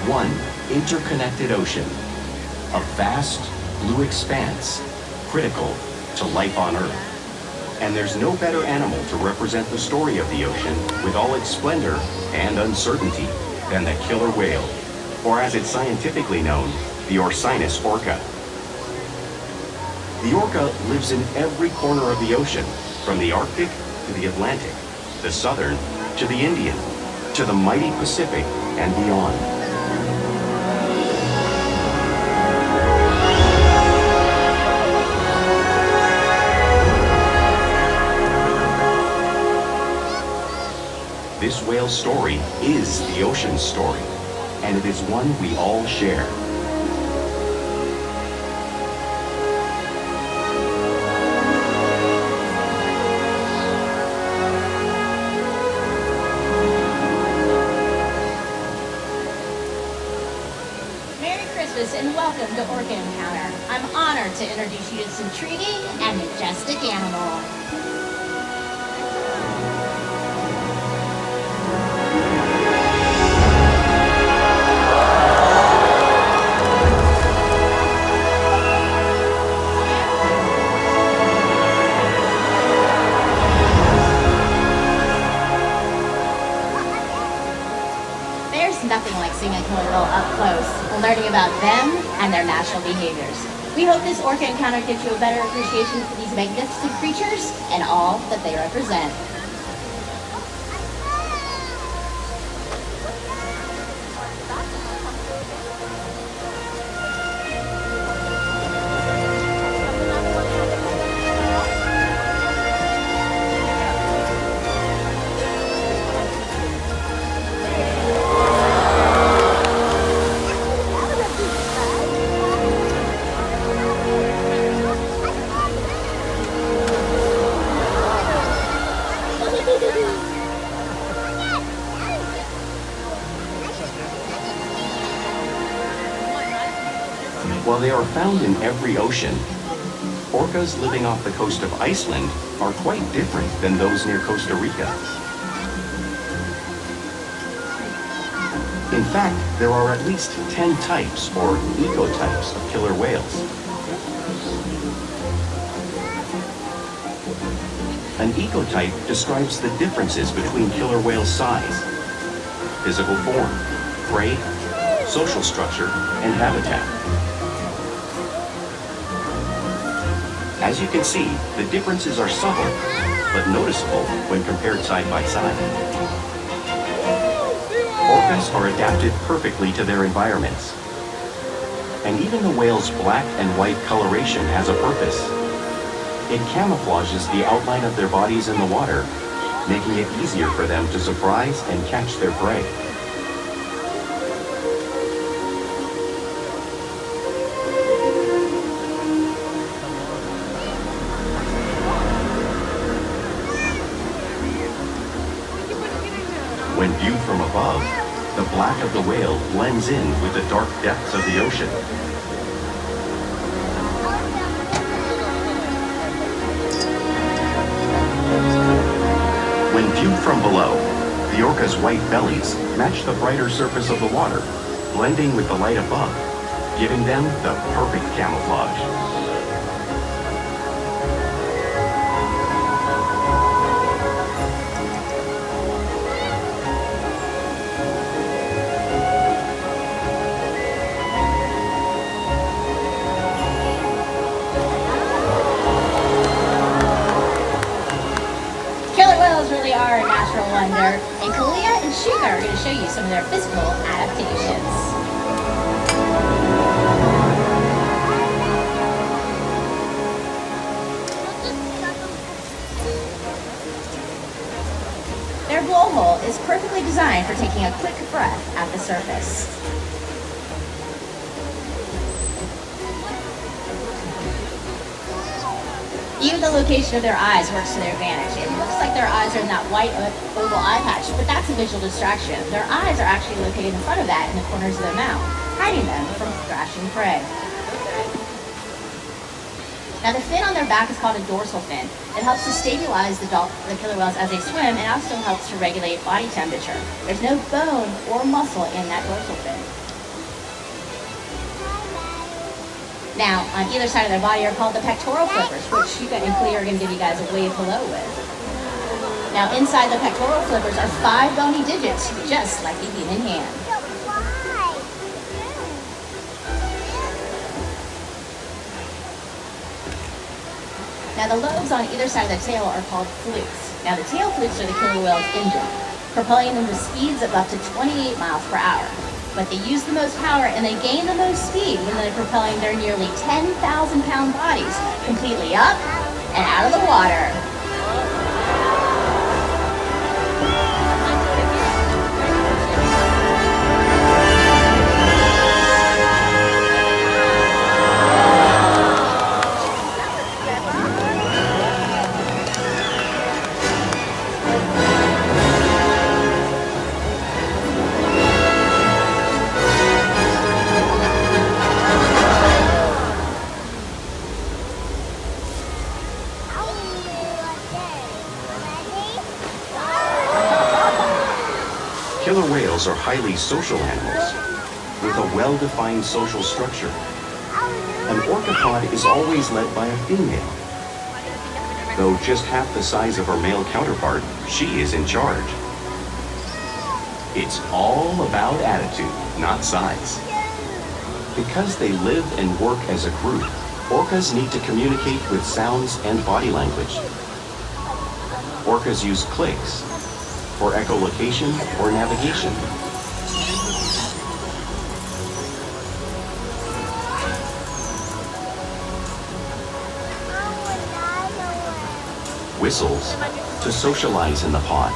one interconnected ocean, a vast blue expanse critical to life on Earth. And there's no better animal to represent the story of the ocean with all its splendor and uncertainty than the killer whale, or as it's scientifically known, the orca. The orca lives in every corner of the ocean, from the Arctic to the Atlantic, the Southern to the Indian, to the mighty Pacific and beyond. This whale's story is the ocean's story, and it is one we all share. And welcome to Orca Encounter. I'm honored to introduce you to this intriguing and majestic animal. There's nothing like seeing a killer whale up close and learning about them and their natural behaviors. We hope this Orca Encounter gives you a better appreciation for these magnificent creatures and all that they represent. While they are found in every ocean, orcas living off the coast of Iceland are quite different than those near Costa Rica. In fact, there are at least 10 types or ecotypes of killer whales. An ecotype describes the differences between killer whales' size, physical form, prey, social structure, and habitat. As you can see, the differences are subtle, but noticeable when compared side by side. Orcas are adapted perfectly to their environments. And even the whale's black and white coloration has a purpose. It camouflages the outline of their bodies in the water, making it easier for them to surprise and catch their prey. When viewed from above, the black of the whale blends in with the dark depths of the ocean. When viewed from below, the orca's white bellies match the brighter surface of the water, blending with the light above, giving them the perfect camouflage. Really are a natural wonder, and Kalia and Shuka are going to show you some of their physical adaptations. Their blowhole is perfectly designed for taking a quick breath at the surface. Even the location of their eyes works to their advantage. It looks like their eyes are in that white oval eye patch, but that's a visual distraction. Their eyes are actually located in front of that in the corners of their mouth, hiding them from thrashing prey. Now the fin on their back is called a dorsal fin. It helps to stabilize the killer whales as they swim, and also helps to regulate body temperature. There's no bone or muscle in that dorsal fin. Now, on either side of their body are called the pectoral flippers, which you and Clea are going to give you guys a wave hello with. Now, inside the pectoral flippers are 5 bony digits, just like the human hand. Now, the lobes on either side of the tail are called flukes. Now, the tail flukes are the killer whale's engine, propelling them to speeds of up to 28 miles per hour. But they use the most power and they gain the most speed when they're propelling their nearly 10,000-pound bodies completely up and out of the water. Killer whales are highly social animals with a well-defined social structure. An orcapod is always led by a female. Though just half the size of her male counterpart, she is in charge. It's all about attitude, not size. Because they live and work as a group, orcas need to communicate with sounds and body language. Orcas use clicks for echolocation or navigation. Whistles to socialize in the pod.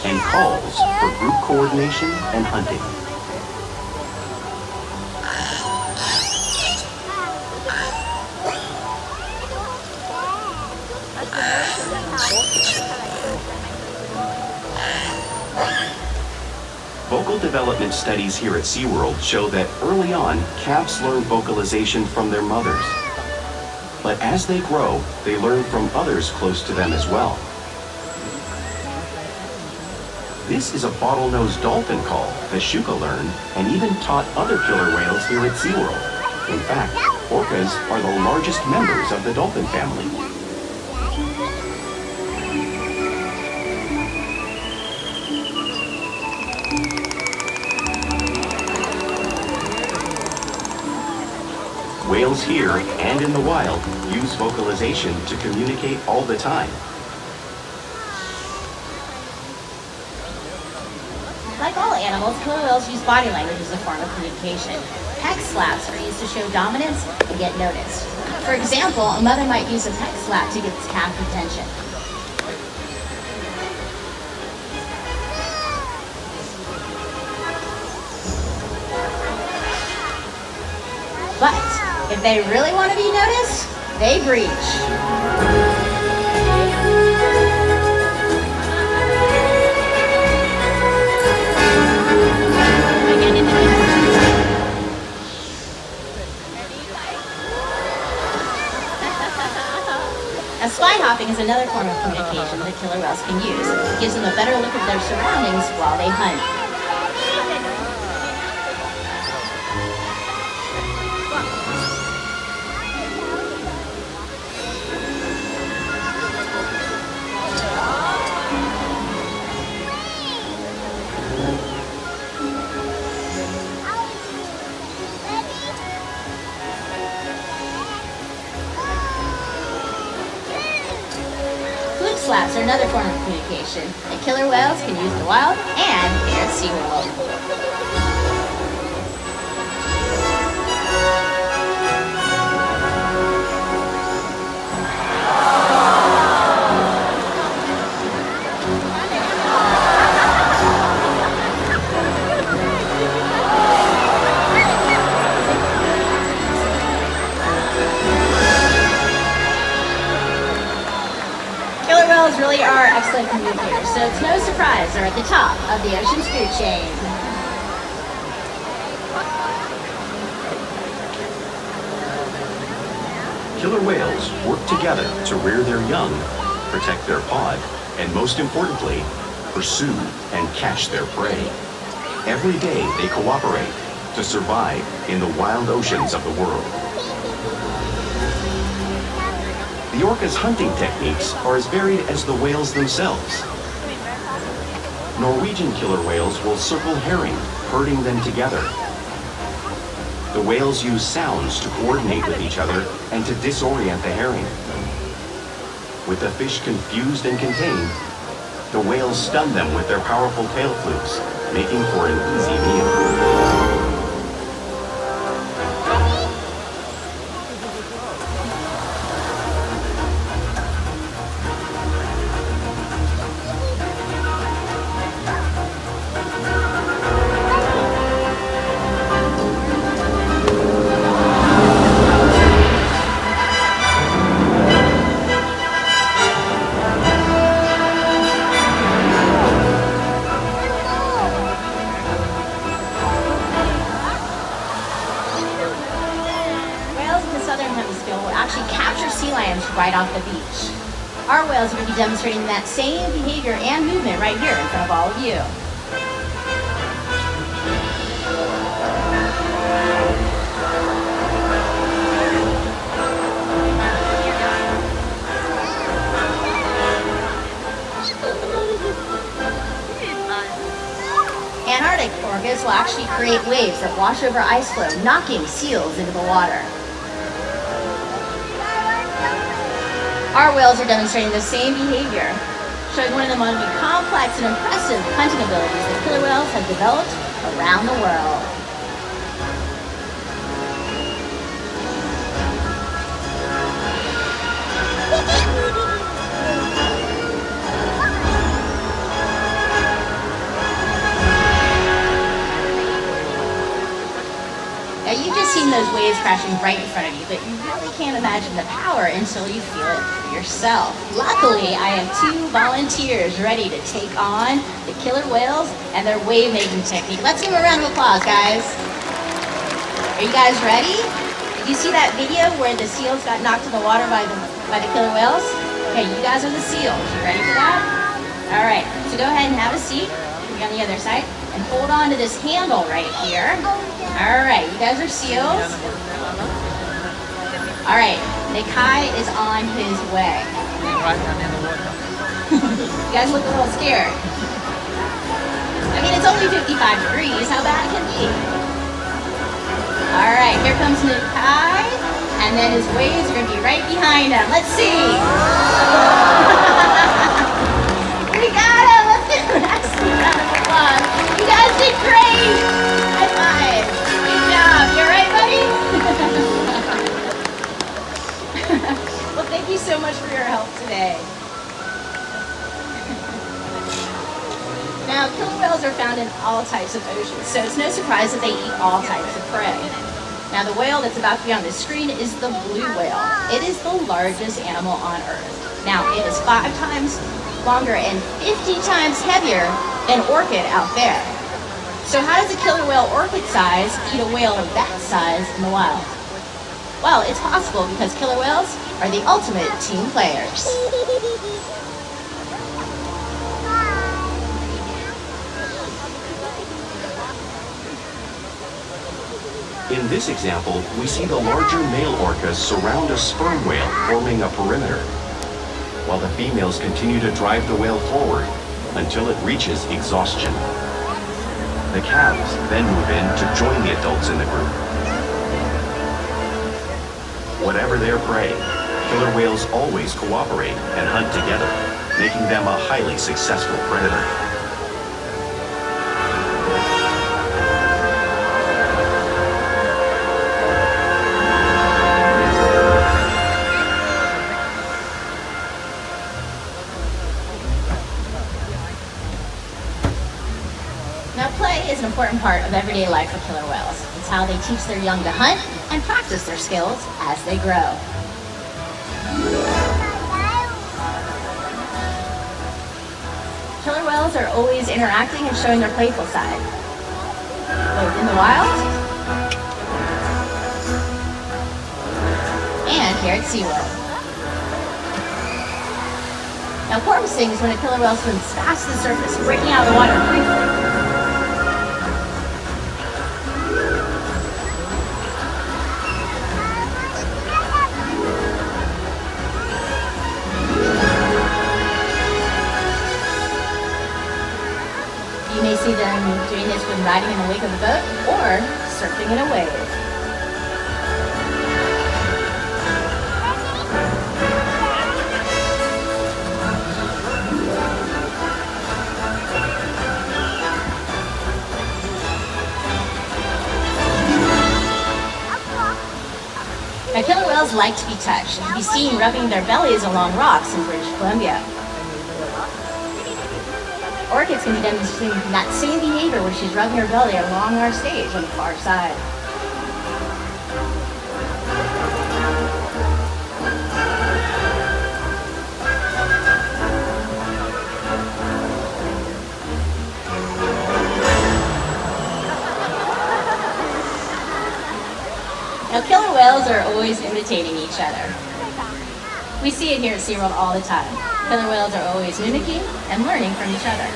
And calls for group coordination and hunting. Vocal development studies here at SeaWorld show that early on, calves learn vocalization from their mothers. But as they grow, they learn from others close to them as well. This is a bottlenose dolphin call that Shuka learned and even taught other killer whales here at SeaWorld. In fact, orcas are the largest members of the dolphin family. Whales here and in the wild use vocalization to communicate all the time. Like all animals, killer whales use body language as a form of communication. Peck slaps are used to show dominance and get noticed. For example, a mother might use a peck slap to get its calf attention. But if they really want to be noticed, they breach. Now, spy hopping is another form of communication that killer whales can use. It gives them a better look at their surroundings while they hunt. Slaps are another form of communication that killer whales can use in the wild and here at SeaWorld. Whales really are excellent communicators, so it's no surprise they're at the top of the ocean's food chain. Killer whales work together to rear their young, protect their pod, and most importantly, pursue and catch their prey. Every day they cooperate to survive in the wild oceans of the world. The orca's hunting techniques are as varied as the whales themselves. Norwegian killer whales will circle herring, herding them together. The whales use sounds to coordinate with each other and to disorient the herring. With the fish confused and contained, the whales stun them with their powerful tail flukes, making for an easy meal. Right off the beach. Our whales are going to be demonstrating that same behavior and movement right here in front of all of you. Antarctic orcas will actually create waves that wash over ice floe, knocking seals into the water. Our whales are demonstrating the same behavior, showing one of the most complex and impressive hunting abilities that killer whales have developed around the world. Now you've just seen those waves crashing right in front of you, but you really can't imagine the power until you feel it for yourself. Luckily, I have 2 volunteers ready to take on the killer whales and their wave-making technique. Let's give them a round of applause, guys. Are you guys ready? Did you see that video where the seals got knocked in the water by the killer whales? Okay, you guys are the seals. You ready for that? All right, so go ahead and have a seat. Be on the other side. And hold on to this handle right here. All right, you guys are seals. All right, Nikai is on his way. You guys look a little scared. I mean, it's only 55 degrees. How bad can it be? All right, here comes Nikai. And then his waves are going to be right behind him. Let's see. We got him. Let's do an excellent round of applause. You guys did great. High five. Good job. You all right, buddy? Well, thank you so much for your help today. Now, killer whales are found in all types of oceans, so it's no surprise that they eat all types of prey. Now, the whale that's about to be on the screen is the blue whale. It is the largest animal on Earth. Now, it is 5 times longer and 50 times heavier than orchid out there. So how does a killer whale orchid size eat a whale of that size in the wild? Well, it's possible because killer whales are the ultimate team players. In this example, we see the larger male orcas surround a sperm whale, forming a perimeter, while the females continue to drive the whale forward until it reaches exhaustion. The calves then move in to join the adults in the group. Whatever their prey, killer whales always cooperate and hunt together, making them a highly successful predator. Now, play is an important part of everyday life for killer whales. It's how they teach their young to hunt and practice their skills as they grow. Killer whales are always interacting and showing their playful side, both in the wild and here at SeaWorld. Now, porpoising is when a killer whale swims fast to the surface, breaking out of the water briefly. see them doing this when riding in the wake of a boat or surfing in a wave. Now, killer whales like to be touched. You can be seen rubbing their bellies along rocks in British Columbia. Orchids can be demonstrating that same behavior where she's rubbing her belly along our stage on the far side. Now, killer whales are always imitating each other. We see it here at SeaWorld all the time. Killer whales are always mimicking and learning from each other.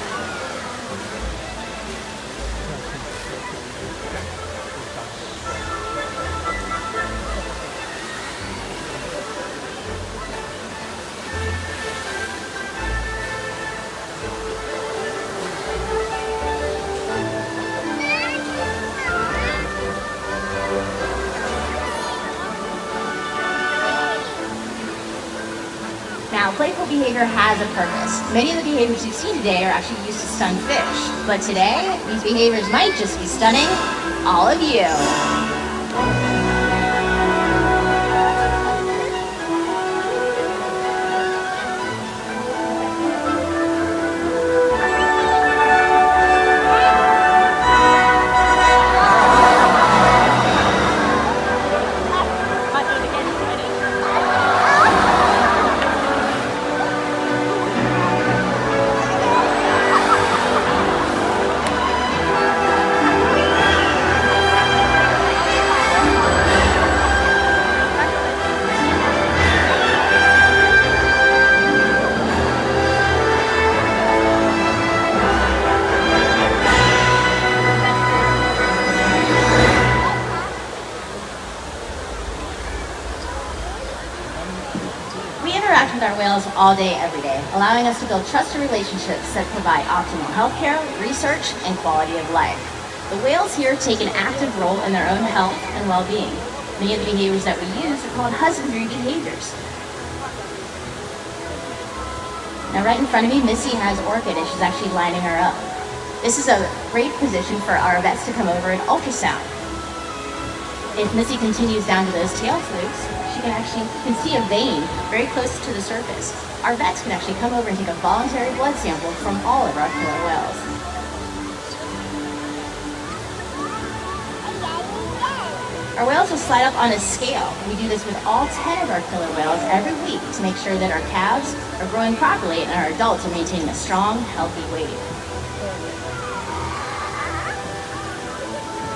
Now, playful behavior has a purpose. Many of the behaviors you've seen today are actually used to stun fish. But today, these behaviors might just be stunning all of you. We interact with our whales all day, every day, allowing us to build trusted relationships that provide optimal healthcare, research, and quality of life. The whales here take an active role in their own health and well-being. Many of the behaviors that we use are called husbandry behaviors. Now, right in front of me, Missy has Orchid, and she's actually lining her up. This is a great position for our vets to come over and ultrasound. If Missy continues down to those tail flukes, you can see a vein very close to the surface. Our vets can actually come over and take a voluntary blood sample from all of our killer whales. Our whales will slide up on a scale. We do this with all 10 of our killer whales every week to make sure that our calves are growing properly and our adults are maintaining a strong, healthy weight.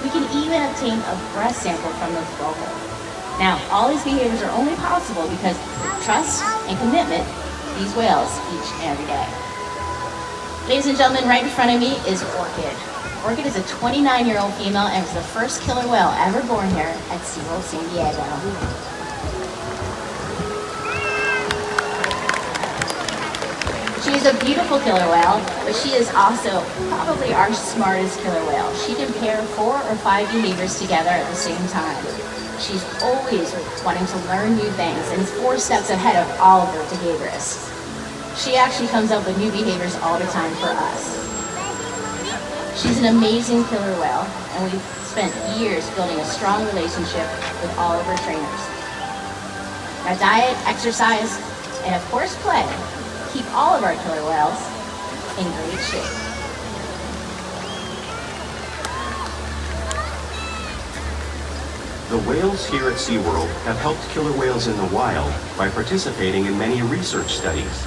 We can even obtain a breast sample from those vulvas. Now, all these behaviors are only possible because of trust and commitment to these whales each and every day. Ladies and gentlemen, right in front of me is Orchid. Orchid is a 29-year-old female and was the first killer whale ever born here at SeaWorld San Diego. She is a beautiful killer whale, but she is also probably our smartest killer whale. She can pair 4 or 5 behaviors together at the same time. She's always wanting to learn new things and is 4 steps ahead of all of her behaviorists. She actually comes up with new behaviors all the time for us. She's an amazing killer whale, and we've spent years building a strong relationship with all of her trainers. Now, diet, exercise, and of course play keep all of our killer whales in great shape. The whales here at SeaWorld have helped killer whales in the wild by participating in many research studies.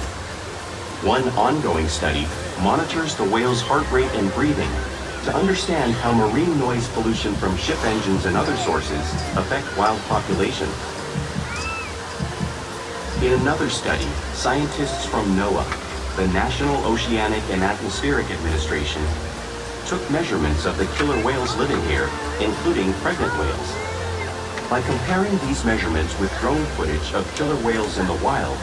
One ongoing study monitors the whale's heart rate and breathing to understand how marine noise pollution from ship engines and other sources affect wild populations. In another study, scientists from NOAA, the National Oceanic and Atmospheric Administration, took measurements of the killer whales living here, including pregnant whales. By comparing these measurements with drone footage of killer whales in the wild,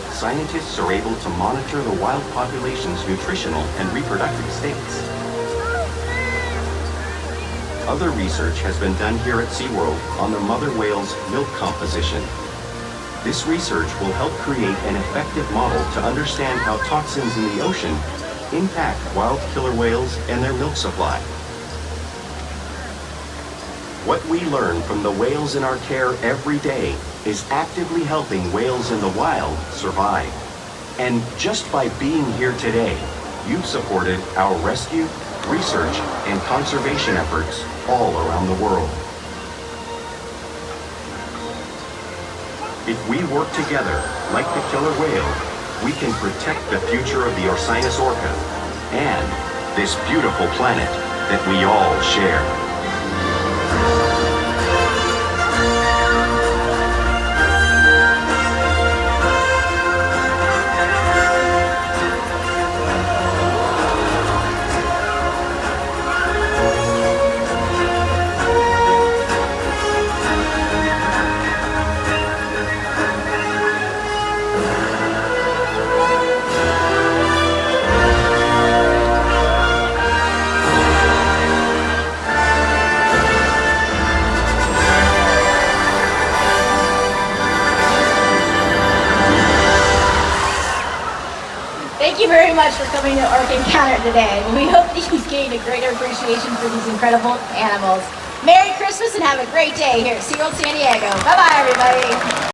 scientists are able to monitor the wild population's nutritional and reproductive states. Other research has been done here at SeaWorld on the mother whale's milk composition. This research will help create an effective model to understand how toxins in the ocean impact wild killer whales and their milk supply. What we learn from the whales in our care every day is actively helping whales in the wild survive. And just by being here today, you've supported our rescue, research, and conservation efforts all around the world. If we work together, like the killer whale, we can protect the future of the Orcinus orca and this beautiful planet that we all share. Thank you very much for coming to Orca Encounter today. We hope that you've gained a greater appreciation for these incredible animals. Merry Christmas and have a great day here at SeaWorld San Diego. Bye-bye, everybody.